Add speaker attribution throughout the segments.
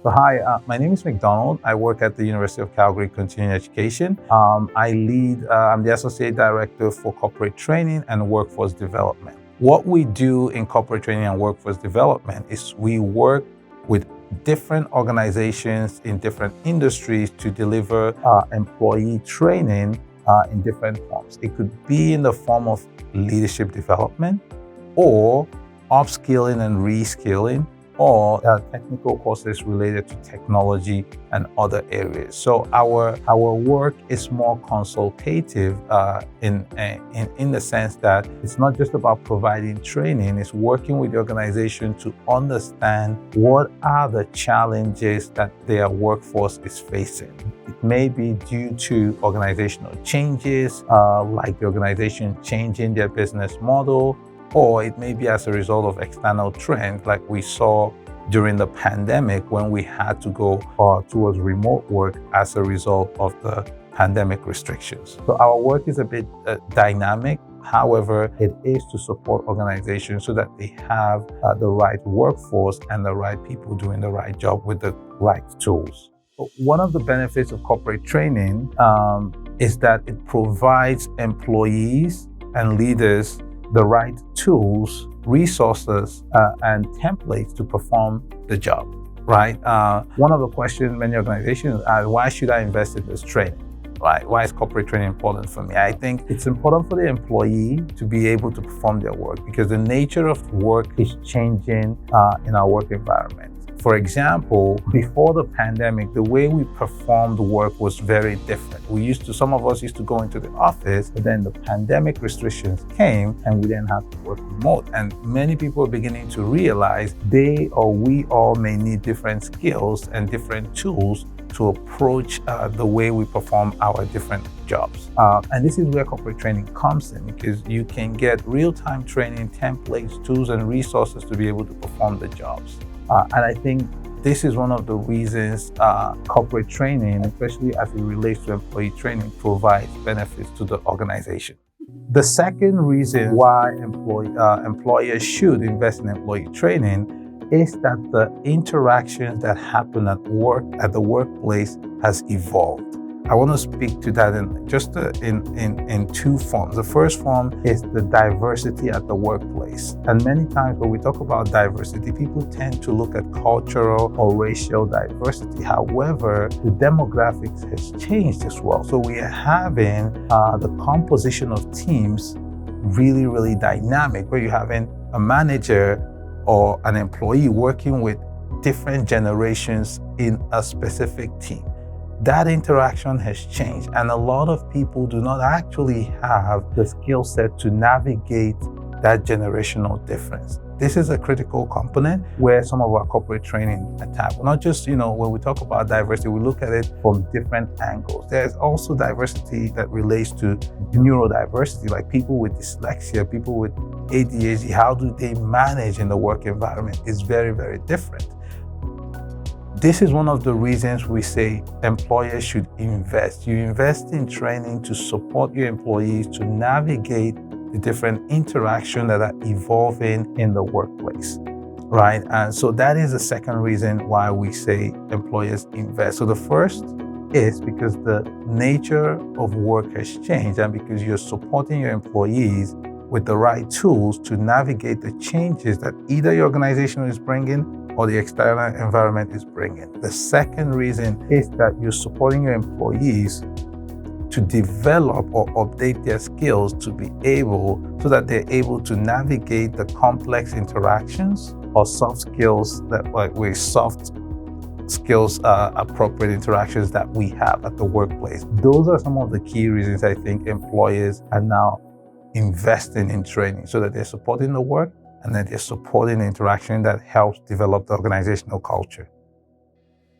Speaker 1: So hi, my name is McDonald. I work at the University of Calgary Continuing Education. I'm the Associate Director for Corporate Training and Workforce Development. What we do in corporate training and workforce development is we work with different organizations in different industries to deliver employee training in different forms. It could be in the form of leadership development or upskilling and reskilling, or technical courses related to technology and other areas. So our work is more consultative in the sense that it's not just about providing training, it's working with the organization to understand what are the challenges that their workforce is facing. It may be due to organizational changes, like the organization changing their business model, or it may be as a result of external trends like we saw during the pandemic when we had to go towards remote work as a result of the pandemic restrictions. So our work is a bit dynamic. However, it is to support organizations so that they have the right workforce and the right people doing the right job with the right tools. One of the benefits of corporate training is that it provides employees and leaders the right tools, resources, and templates to perform the job, right? One of the questions many organizations ask, why should I invest in this training, right? Why is corporate training important for me? I think it's important for the employee to be able to perform their work because the nature of work is changing in our work environment. For example, before the pandemic, the way we performed work was very different. Some of us used to go into the office, but then the pandemic restrictions came and we then had to work remote. And many people are beginning to realize we all may need different skills and different tools to approach the way we perform our different jobs. And this is where corporate training comes in because you can get real-time training templates, tools, and resources to be able to perform the jobs. And I think this is one of the reasons corporate training, especially as it relates to employee training, provides benefits to the organization. The second reason why employers should invest in employee training is that the interactions that happen at the workplace has evolved. I want to speak to that in two forms. The first form is the diversity at the workplace. And many times when we talk about diversity, people tend to look at cultural or racial diversity. However, the demographics has changed as well. So we are having the composition of teams really, really dynamic, where you're having a manager or an employee working with different generations in a specific team. That interaction has changed, and a lot of people do not actually have the skill set to navigate that generational difference. This is a critical component where some of our corporate training attack. Not just, when we talk about diversity, we look at it from different angles. There's also diversity that relates to neurodiversity, like people with dyslexia, people with ADHD. How do they manage in the work environment? It's very, very different. This is one of the reasons we say employers should invest. You invest in training to support your employees to navigate the different interactions that are evolving in the workplace, right? And so that is the second reason why we say employers invest. So the first is because the nature of work has changed and because you're supporting your employees with the right tools to navigate the changes that either your organization is bringing or the external environment is bringing. The second reason is that you're supporting your employees to develop or update their skills so that they're able to navigate the complex interactions or soft skills appropriate interactions that we have at the workplace. Those are some of the key reasons I think employers are now investing in training so that they're supporting the work and that they're supporting interaction that helps develop the organizational culture.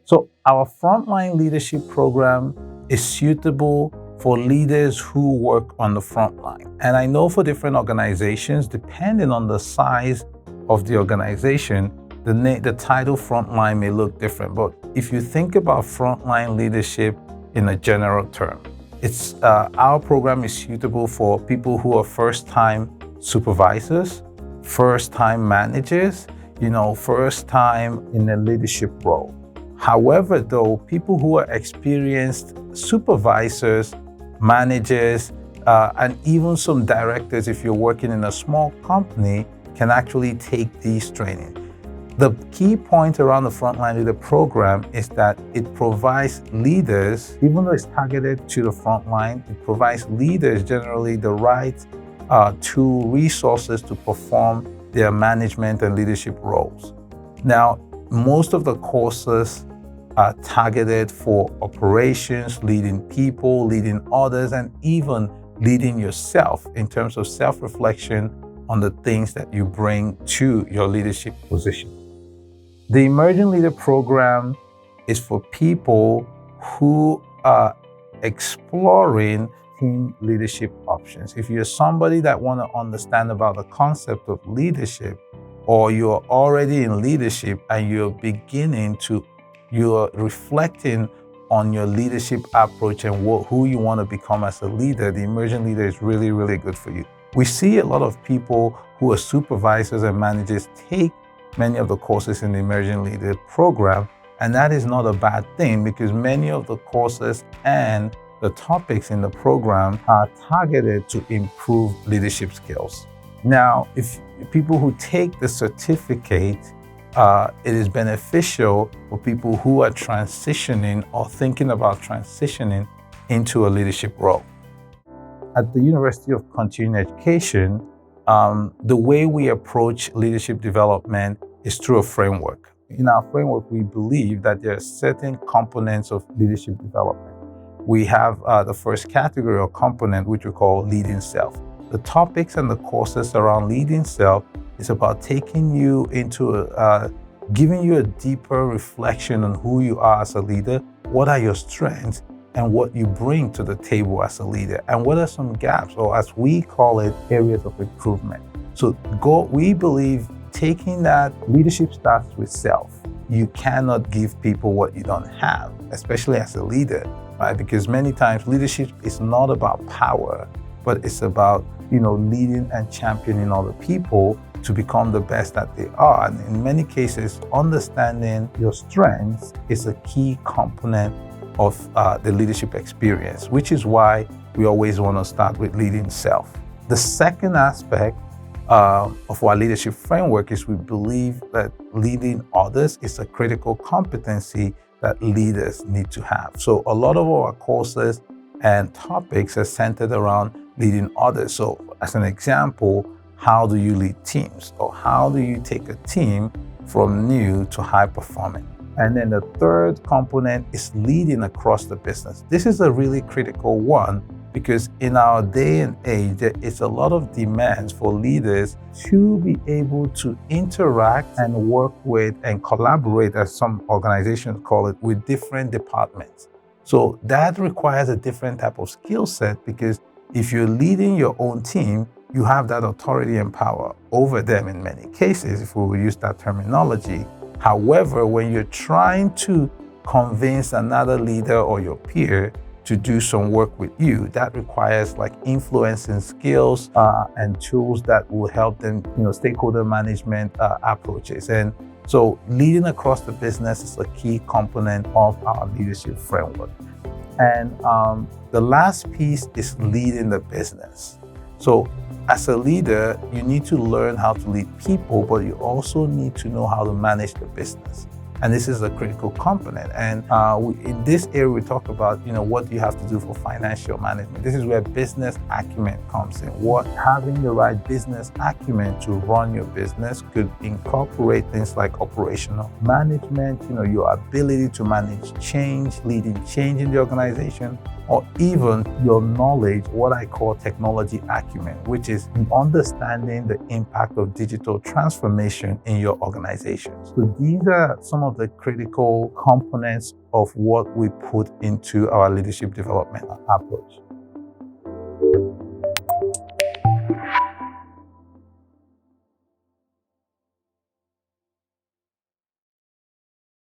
Speaker 1: So our frontline leadership program is suitable for leaders who work on the front line. And I know for different organizations, depending on the size of the organization, the title frontline may look different. But if you think about frontline leadership in a general term, our program is suitable for people who are first-time supervisors, first-time managers, first time in a leadership role. However, though, people who are experienced supervisors, managers, and even some directors, if you're working in a small company, can actually take these trainings. The key point around the Frontline Leader program is that it provides leaders, even though it's targeted to the frontline, it provides leaders generally the right resources to perform their management and leadership roles. Now, most of the courses are targeted for operations, leading people, leading others, and even leading yourself in terms of self-reflection on the things that you bring to your leadership position. The Emerging Leader program is for people who are exploring team leadership options. If you're somebody that want to understand about the concept of leadership, or you're already in leadership and you're reflecting on your leadership approach and who you want to become as a leader, the Emerging Leader is really, really good for you. We see a lot of people who are supervisors and managers take many of the courses in the Emerging Leader program, and that is not a bad thing because many of the courses and the topics in the program are targeted to improve leadership skills. Now, if people who take the certificate, it is beneficial for people who are transitioning or thinking about transitioning into a leadership role. At the University of Continuing Education, the way we approach leadership development is through a framework. In our framework, we believe that there are certain components of leadership development. We have the first category or component, which we call leading self. The topics and the courses around leading self is about taking you into giving you a deeper reflection on who you are as a leader, what are your strengths, and what you bring to the table as a leader, and what are some gaps, or as we call it, areas of improvement. So we believe taking that leadership starts with self. You cannot give people what you don't have, especially as a leader, right? Because many times leadership is not about power, but it's about, leading and championing other people to become the best that they are. And in many cases, understanding your strengths is a key component of the leadership experience, which is why we always want to start with leading self. The second aspect of our leadership framework is we believe that leading others is a critical competency that leaders need to have. So a lot of our courses and topics are centered around leading others. So as an example, how do you lead teams? Or how do you take a team from new to high performing? And then the third component is leading across the business. This is a really critical one because in our day and age, there is a lot of demands for leaders to be able to interact and work with and collaborate, as some organizations call it, with different departments. So that requires a different type of skill set because if you're leading your own team, you have that authority and power over them in many cases, if we will use that terminology. However, when you're trying to convince another leader or your peer to do some work with you, that requires like influencing skills and tools that will help them, stakeholder management approaches. And so leading across the business is a key component of our leadership framework. And the last piece is leading the business. So as a leader, you need to learn how to lead people, but you also need to know how to manage the business. And this is a critical component. And in this area, we talk about, what you have to do for financial management. This is where business acumen comes in. Having the right business acumen to run your business could incorporate things like operational management, your ability to manage change, leading change in the organization, or even your knowledge, what I call technology acumen, which is understanding the impact of digital transformation in your organization. So these are some of the critical components of what we put into our leadership development approach.